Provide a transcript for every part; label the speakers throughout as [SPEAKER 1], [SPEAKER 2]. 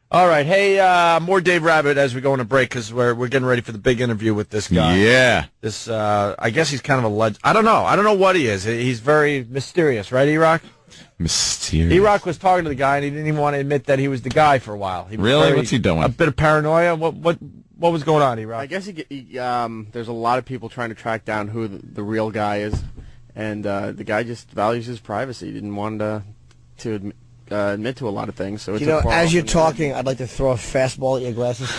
[SPEAKER 1] All right, hey, more Dave Rabbit as we go on a break because we're getting ready for the big interview with this guy.
[SPEAKER 2] Yeah.
[SPEAKER 1] This, I guess he's kind of a legend. I don't know what he is. He's very mysterious, right, E-Rock?
[SPEAKER 2] Mysterious.
[SPEAKER 1] E-Rock was talking to the guy, and he didn't even want to admit that he was the guy for a while. He was
[SPEAKER 2] really? What's he doing?
[SPEAKER 1] A bit of paranoia. What was going on, E-Rock?
[SPEAKER 3] I guess there's a lot of people trying to track down who the real guy is, and the guy just values his privacy. He didn't want to admit to a lot of things. So it's
[SPEAKER 4] as you're talking, I'd like to throw a fastball at your glasses.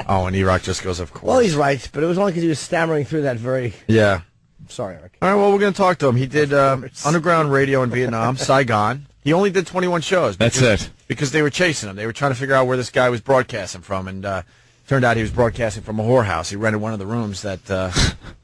[SPEAKER 1] Oh, and E-Rock just goes, of course.
[SPEAKER 4] Well, he's right, but it was only because he was stammering through that very...
[SPEAKER 1] Yeah.
[SPEAKER 4] Sorry, Eric.
[SPEAKER 1] All right, well, we're going to talk to him. He did underground radio in Vietnam, Saigon. He only did 21 shows.
[SPEAKER 2] That's it.
[SPEAKER 1] Because they were chasing him. They were trying to figure out where this guy was broadcasting from, and turned out he was broadcasting from a whorehouse. He rented one of the rooms that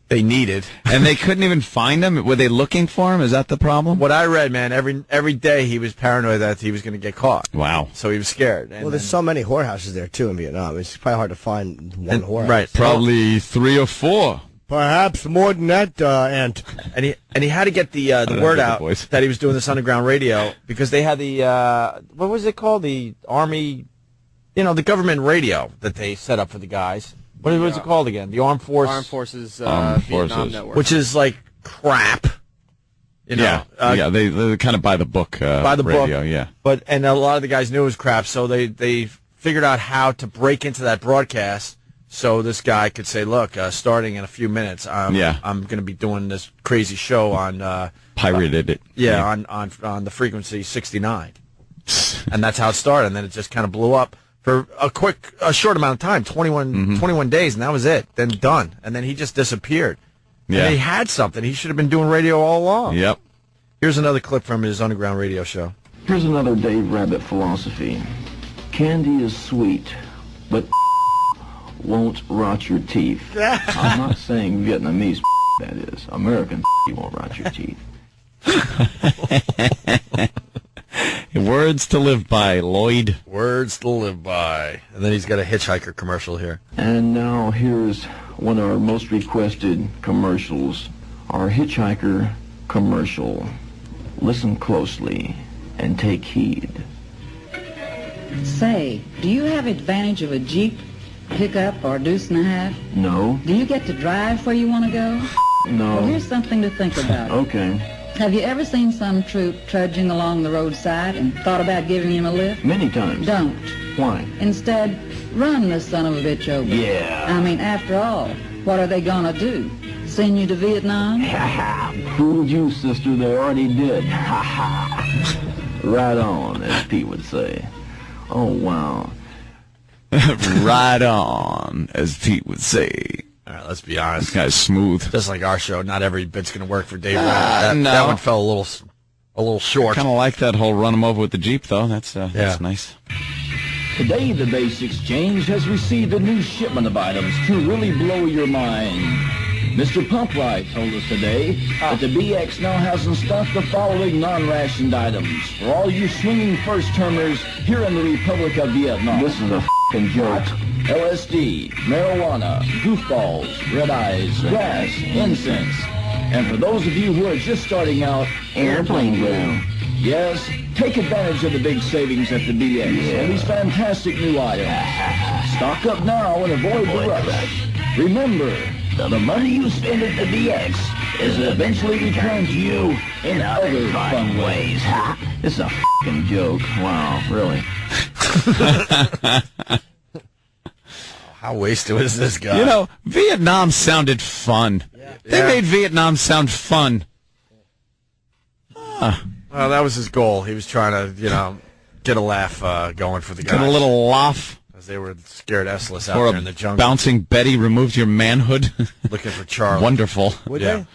[SPEAKER 1] they needed.
[SPEAKER 2] And they couldn't even find him? Were they looking for him? Is that the problem?
[SPEAKER 1] What I read, man, every day he was paranoid that he was going to get caught.
[SPEAKER 2] Wow.
[SPEAKER 1] So he was scared. And
[SPEAKER 4] there's so many whorehouses there, too, in Vietnam. It's probably hard to find one whorehouse.
[SPEAKER 1] Right.
[SPEAKER 2] Probably 3 or 4.
[SPEAKER 4] Perhaps more than that, Ant.
[SPEAKER 1] And he had to get the word out that he was doing this underground radio because they had the, what was it called? The Army, the government radio that they set up for the guys. What was it called again? The Armed Forces
[SPEAKER 3] Vietnam Network.
[SPEAKER 1] Which is like crap.
[SPEAKER 2] Yeah, they kind of by the book
[SPEAKER 1] by the
[SPEAKER 2] radio,
[SPEAKER 1] book.
[SPEAKER 2] yeah.
[SPEAKER 1] And a lot of the guys knew it was crap, so they figured out how to break into that broadcast so this guy could say, look, starting in a few minutes, I'm going to be doing this crazy show on...
[SPEAKER 2] Pirated it.
[SPEAKER 1] Yeah, on the frequency 69. And that's how it started, and then it just kind of blew up. For a short amount of time, 21 days, and that was it. Then done. And then he just disappeared. Yeah. And he had something. He should have been doing radio all along.
[SPEAKER 2] Yep.
[SPEAKER 1] Here's another clip from his underground radio show.
[SPEAKER 5] Here's another Dave Rabbit philosophy. Candy is sweet, but won't rot your teeth. I'm not saying Vietnamese that is. American won't rot your teeth.
[SPEAKER 2] Words to live by, Lloyd.
[SPEAKER 1] Words to live by. And then he's got a hitchhiker commercial here.
[SPEAKER 5] And now here's one of our most requested commercials. Our hitchhiker commercial. Listen closely and take heed.
[SPEAKER 6] Say, do you have advantage of a Jeep, pickup, or deuce and a half?
[SPEAKER 5] No.
[SPEAKER 6] Do you get to drive where you want to go?
[SPEAKER 5] No.
[SPEAKER 6] Well, here's something to think about.
[SPEAKER 5] Okay.
[SPEAKER 6] Have you ever seen some troop trudging along the roadside and thought about giving him a lift?
[SPEAKER 5] Many times.
[SPEAKER 6] Don't.
[SPEAKER 5] Why?
[SPEAKER 6] Instead, run the son of a bitch over.
[SPEAKER 5] Yeah.
[SPEAKER 6] I mean, after all, what are they gonna do? Send you to Vietnam?
[SPEAKER 5] Ha ha. Fooled you, sister. They already did. Ha ha. Right on, as Pete would say. Oh, wow.
[SPEAKER 2] Right on, as Pete would say.
[SPEAKER 1] All right, let's be honest.
[SPEAKER 2] This guy's smooth.
[SPEAKER 1] Just like our show, not every bit's going to work for Dave Rabbit. That one fell a little short.
[SPEAKER 2] Kind of like that whole run him over with the Jeep, though. That's nice.
[SPEAKER 5] Today, the Base Exchange has received a new shipment of items to really blow your mind. Mr. Pumpright told us today that the BX now has in stock the following non-rationed items for all you swinging first-termers here in the Republic of Vietnam. This is a f***ing joke. LSD, marijuana, goofballs, red eyes, grass, incense. And for those of you who are just starting out, airplane glue. Yes, take advantage of the big savings at the BX on these fantastic new items. Stock up now and avoid the rush. Remember, the money you spend at the BX is eventually returned to you in other fun ways. This is a f***ing joke. Wow, really.
[SPEAKER 1] How wasted was this guy?
[SPEAKER 2] Vietnam sounded fun. Yeah. They made Vietnam sound fun.
[SPEAKER 1] Well, that was his goal. He was trying to, get a laugh going for the guys.
[SPEAKER 2] Get a little laugh.
[SPEAKER 1] As they were scared S-less out there in the jungle.
[SPEAKER 2] Bouncing Betty removed your manhood.
[SPEAKER 1] Looking for Charlie.
[SPEAKER 2] Wonderful.
[SPEAKER 4] Would they?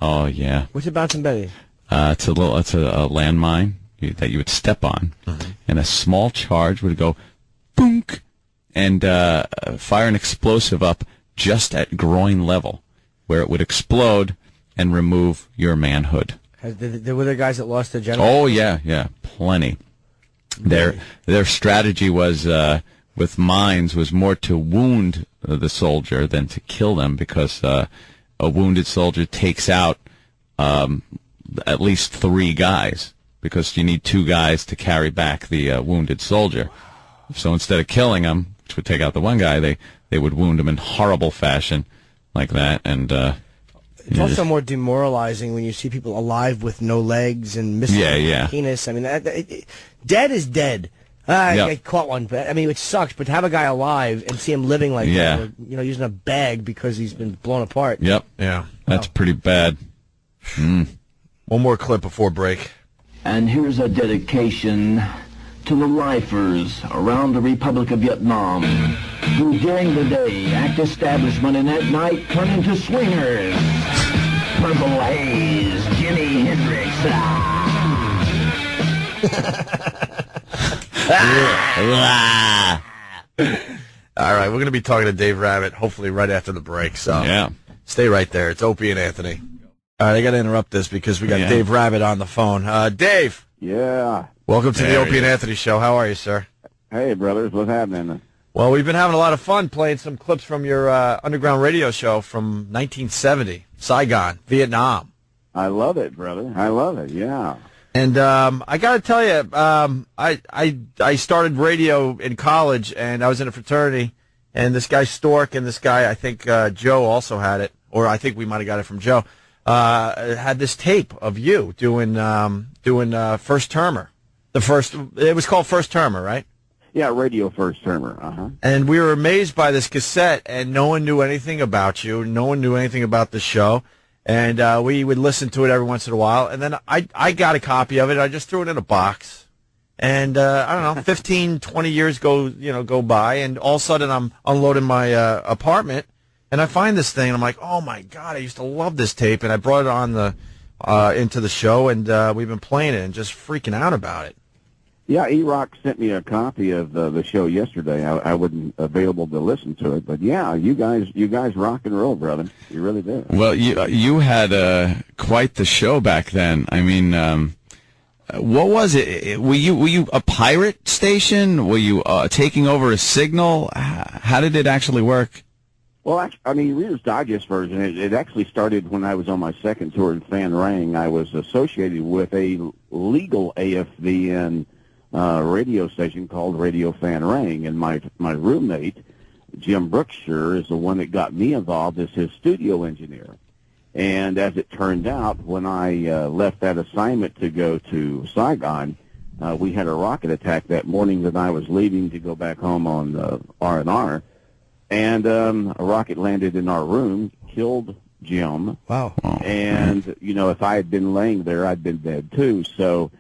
[SPEAKER 2] Oh, yeah.
[SPEAKER 4] What's a Bouncing Betty?
[SPEAKER 2] It's a landmine that you would step on, and a small charge would go boonk, and fire an explosive up just at groin level, where it would explode and remove your manhood.
[SPEAKER 4] Were there guys that lost their genitals?
[SPEAKER 2] Oh, yeah, plenty. Their strategy was, with mines, was more to wound the soldier than to kill them, because a wounded soldier takes out at least 3 guys. because you need 2 guys to carry back the wounded soldier. So instead of killing him, which would take out the one guy, they would wound him in horrible fashion like that. And
[SPEAKER 4] it's also more demoralizing when you see people alive with no legs and missing a penis. I mean, dead is dead. I caught one. I mean, it sucks, but to have a guy alive and see him living like that, using a bag because he's been blown apart.
[SPEAKER 2] Yep. Yeah. That's pretty bad.
[SPEAKER 1] One more clip before break.
[SPEAKER 5] And here's a dedication to the lifers around the Republic of Vietnam who during the day act establishment and at night turn into swingers. Purple Haze, Jimi Hendrix.
[SPEAKER 1] All right, we're going to be talking to Dave Rabbit, hopefully right after the break. So stay right there. It's Opie and Anthony. All right, I got to interrupt this because we got Dave Rabbit on the phone. Dave.
[SPEAKER 7] Yeah.
[SPEAKER 1] Welcome to the Opie and Anthony Show. How are you, sir?
[SPEAKER 7] Hey, brothers. What's happening?
[SPEAKER 1] Well, we've been having a lot of fun playing some clips from your underground radio show from 1970, Saigon, Vietnam.
[SPEAKER 7] I love it, brother. I love it, yeah.
[SPEAKER 1] And I got to tell you, I started radio in college, and I was in a fraternity, and this guy Stork and this guy, I think Joe also had it, or I think we might have got it from Joe, had this tape of you doing First Termer. It was called First Termer, right?
[SPEAKER 7] Yeah, Radio First Termer.
[SPEAKER 1] And we were amazed by this cassette, and no one knew anything about you. No one knew anything about the show. And we would listen to it every once in a while. And then I got a copy of it. I just threw it in a box. And I don't know, 15, 20 years go by, and all of a sudden I'm unloading my apartment, and I find this thing, and I'm like, oh my God, I used to love this tape, and I brought it on into the show, and we've been playing it and just freaking out about it.
[SPEAKER 7] Yeah, E-Rock sent me a copy of the show yesterday. I wasn't available to listen to it, but yeah, you guys rock and roll, brother. You really did.
[SPEAKER 2] Well, you had quite the show back then. I mean, what was it? Were you a pirate station? Were you taking over a signal? How did it actually work?
[SPEAKER 7] Well, I mean, Reader's Digest version, it actually started when I was on my second tour in Fan Rang. I was associated with a legal AFVN radio station called Radio Fan Rang, and my roommate, Jim Brookshire, is the one that got me involved as his studio engineer. And as it turned out, when I left that assignment to go to Saigon, we had a rocket attack that morning that I was leaving to go back home on R&R, and a rocket landed in our room, killed Jim.
[SPEAKER 4] Wow.
[SPEAKER 7] And, if I had been laying there, I'd been dead too. So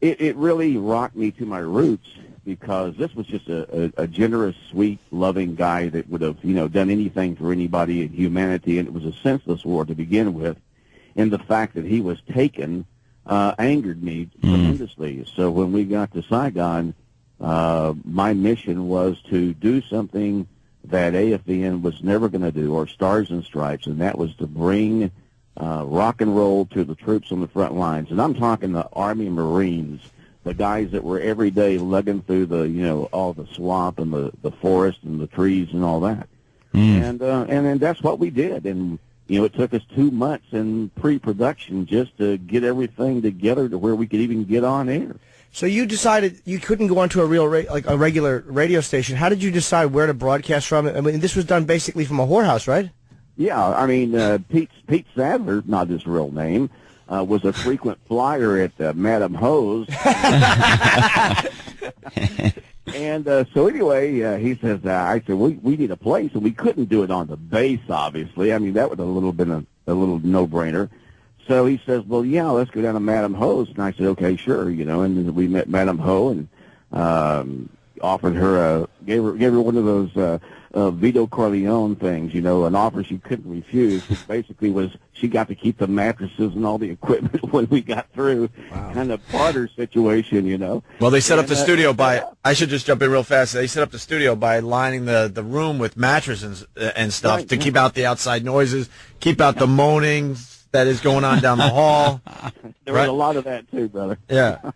[SPEAKER 7] it really rocked me to my roots, because this was just a generous, sweet, loving guy that would have, done anything for anybody in humanity, and it was a senseless war to begin with. And the fact that he was taken angered me tremendously. So when we got to Saigon, my mission was to do something that AFVN was never going to do, or Stars and Stripes, and that was to bring rock and roll to the troops on the front lines. And I'm talking the Army Marines, the guys that were every day lugging through the, all the swamp and the forest and the trees and all that. And then that's what we did. And, it took us 2 months in pre-production just to get everything together to where we could even get on air.
[SPEAKER 4] So you decided you couldn't go onto a regular radio station. How did you decide where to broadcast from? I mean, this was done basically from a whorehouse, right?
[SPEAKER 7] Yeah, I mean, Pete Sadler, not his real name, was a frequent flyer at Madame Ho's. And so anyway, he says, I said, we need a place, and we couldn't do it on the base, obviously. I mean, that would have been a little no-brainer. So he says, well, yeah, let's go down to Madame Ho's. And I said, okay, sure, and then we met Madame Ho and offered her, gave her one of those Vito Corleone things, an offer she couldn't refuse, which basically was she got to keep the mattresses and all the equipment when we got through. Wow. Kind of barter situation,
[SPEAKER 1] Well, they set up the studio by, I should just jump in real fast, they set up the studio by lining the room with mattresses and stuff to keep out the outside noises, keep out the moanings that is going on down the hall.
[SPEAKER 7] There was a lot of that too, brother.
[SPEAKER 1] Yeah.